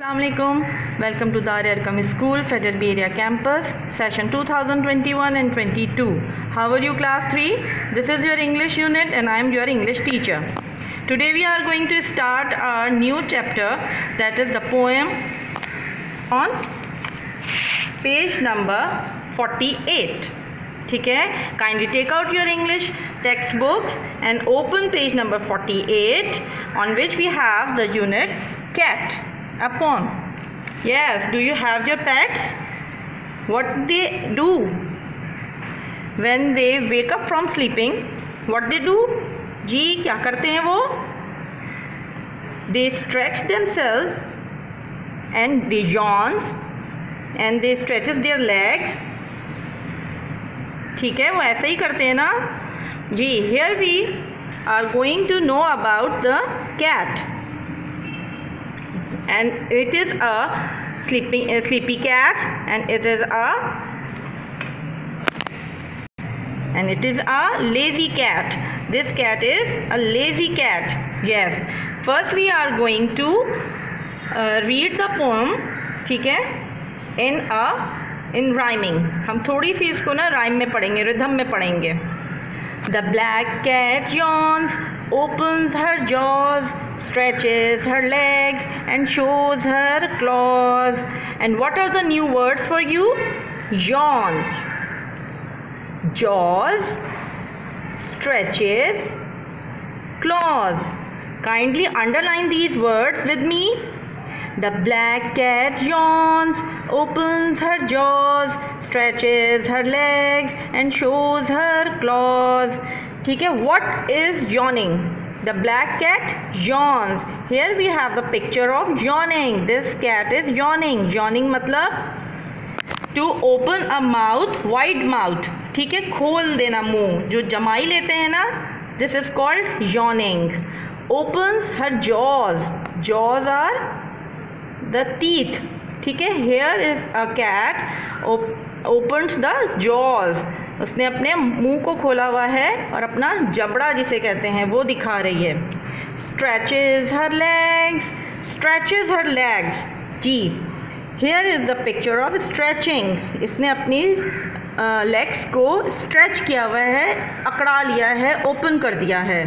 Assalamualaikum. Welcome to Darul Arqam School, Federal B Area Campus, session 2021 and 22. How are you, class 3? This is your English unit and I am your English teacher. Today we are going to start our new chapter, that is the poem on page number 48. ठीक है, kindly take out your English textbooks and open page number 48 on which we have the unit cat. A poem. Yes, do you have your pets? What they do when they wake up from sleeping? What they do? जी क्या करते हैं वो? They stretch themselves and they yawns and they stretches their legs. ठीक है, वो ऐसे ही करते हैं ना जी. Here we are going to know about the cat. And it is a sleepy cat, and it is a lazy cat. This cat is a lazy cat. Yes. First we are going to read the poem. ठीक है, in rhyming. हम थोड़ी सी इसको ना rhyme में पढ़ेंगे, rhythm में पढ़ेंगे. The black cat yawns, opens her jaws, stretches her legs and shows her claws. And what are the new words for you? Yawns, jaws, stretches, claws. Kindly underline these words with me. The black cat yawns, opens her jaws, stretches her legs and shows her claws. ठीक है, what is yawning? The black cat yawns. Here we have the picture of yawning. This cat is yawning. Yawning मतलब to open a mouth, wide mouth. ठीक है, खोल देना मुंह, जो जमाई लेते हैं ना. This is called yawning. Opens her jaws. Jaws are the teeth. ठीक है, here is a cat opens the jaws. उसने अपने मुंह को खोला हुआ है और अपना जबड़ा जिसे कहते हैं वो दिखा रही है. Stretches her legs. Stretches her legs. Ji, here is the picture of stretching. इसने अपनी legs को stretch किया हुआ है, अकड़ा लिया है, open कर दिया है.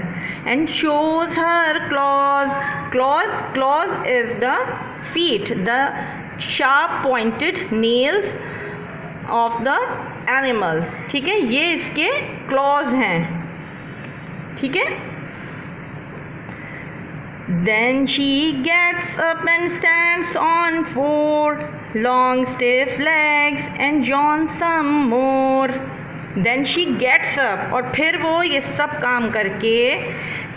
And shows her claws. Claws is the feet, the sharp pointed nails of the animals. ठीक है, ये इसके claws हैं. ठीक है. Then she gets up and stands on four long stiff legs and yawns some more. Then she gets up, और फिर वो ये सब काम करके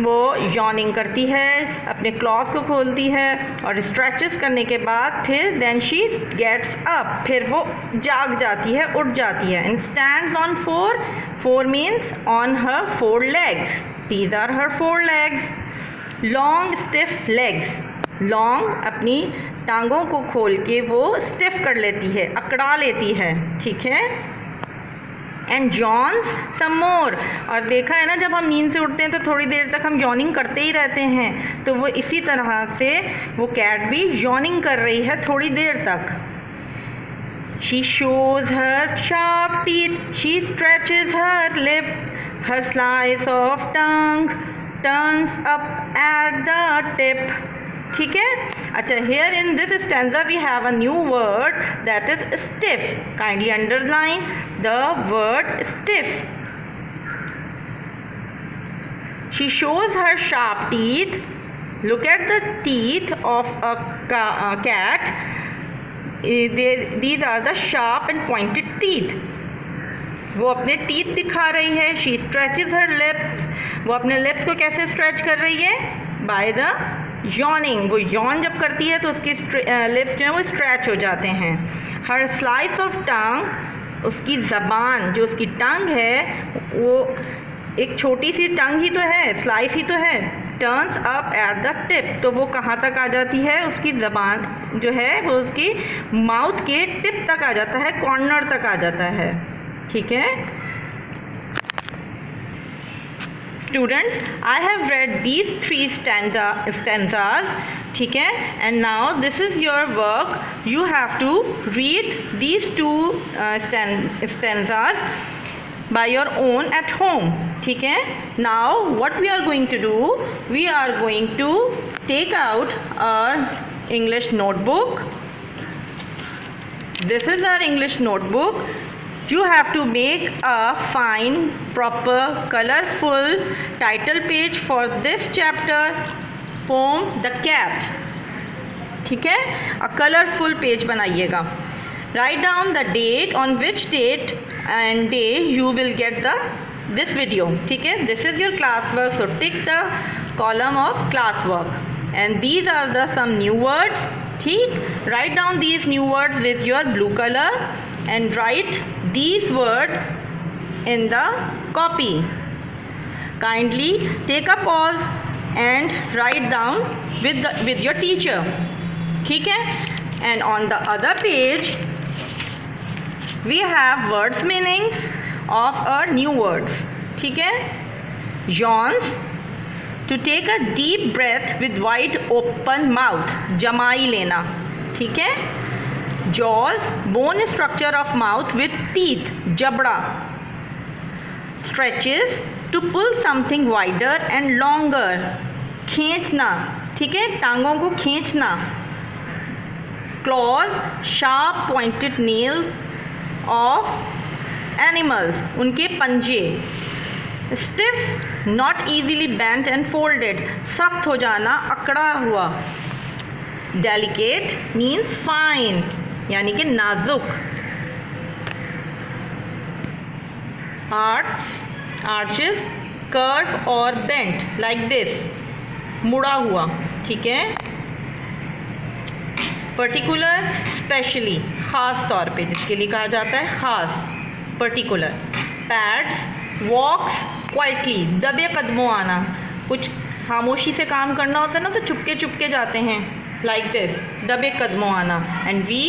वो yawning करती है, अपने claws को खोलती है और stretches करने के बाद फिर then she gets up, फिर वो जाग जाती है, उठ जाती है. And stands on four. Four means on her four legs. These are her four legs. Long stiff legs. Long अपनी टांगों को खोल के वो stiff कर लेती है, अकड़ा लेती है. ठीक है. And yawns some more. और देखा है ना, जब हम नींद से उठते हैं तो थोड़ी देर तक हम yawning करते ही रहते हैं, तो वो इसी तरह से वो कैट भी yawning कर रही है थोड़ी देर तक. She shows her sharp teeth. She stretches her lip. Her slice of tongue turns up at the tip. ठीक है. अच्छा, here in this stanza we have a new word, that is stiff. Kindly underline the word stiff. She shows her sharp teeth. Look at the teeth of a cat. These are the sharp and pointed teeth. वो अपने teeth दिखा रही है. She stretches her lips. वो अपने lips को कैसे stretch कर रही है? By the yawning. वो yawn जब करती है तो उसकी lips जो है वो stretch हो जाते हैं. Her slice of tongue, उसकी ज़बान, जो उसकी टंग है, वो एक छोटी सी टंग ही तो है, स्लाइस ही तो है. Turns up at the tip. तो वो कहाँ तक आ जाती है? उसकी ज़बान जो है वो उसकी माउथ के टिप तक आ जाता है, कॉर्नर तक आ जाता है. ठीक है. Students, I have read these 3 stanzas, ठीक है, and now this is your work. You have to read these 2 stanzas by your own at home, ठीक है. Now what we are going to do, we are going to take out our English notebook. This is our English notebook. You have to make a fine, proper, colorful title page for this chapter, poem The Cat. ठीक है, a colorful page बनाइएगा. Write down the date, on which date and day you will get this video. ठीक है, this is your classwork, so tick the column of classwork. And these are some new words. ठीक, write down these new words with your blue color and write these words in the copy. Kindly take a pause and write down with your teacher. ठीक है, and on the other page we have words meanings of our new words. ठीक है, yawns, to take a deep breath with wide open mouth, जमाई लेना. ठीक है, jaws, bone structure of mouth with teeth, जबड़ा. Stretches, to pull something wider and longer, खींचना. ठीक है, टांगों को खींचना. Claws, sharp pointed nails of animals, उनके पंजे. Stiff, not easily bent and folded, सख्त हो जाना, अकड़ा हुआ. Delicate means fine, यानी कि नाजुक. Arches, curve or bent like this, मुड़ा हुआ. ठीक है. Particular, specially, ख़ास तौर पे, जिसके लिए कहा जाता है ख़ास. Particular. Pads, walks quietly, दबे कदमों आना. कुछ खामोशी से काम करना होता है ना, तो चुपके चुपके जाते हैं, like this, दबे कदमों आना. And we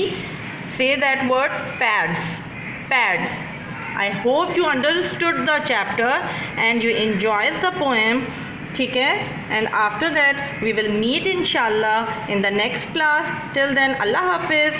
say that word pads. I hope you understood the chapter and you enjoyed the poem. ठीक है, and after that we will meet inshallah in the next class. Till then, Allah Hafiz.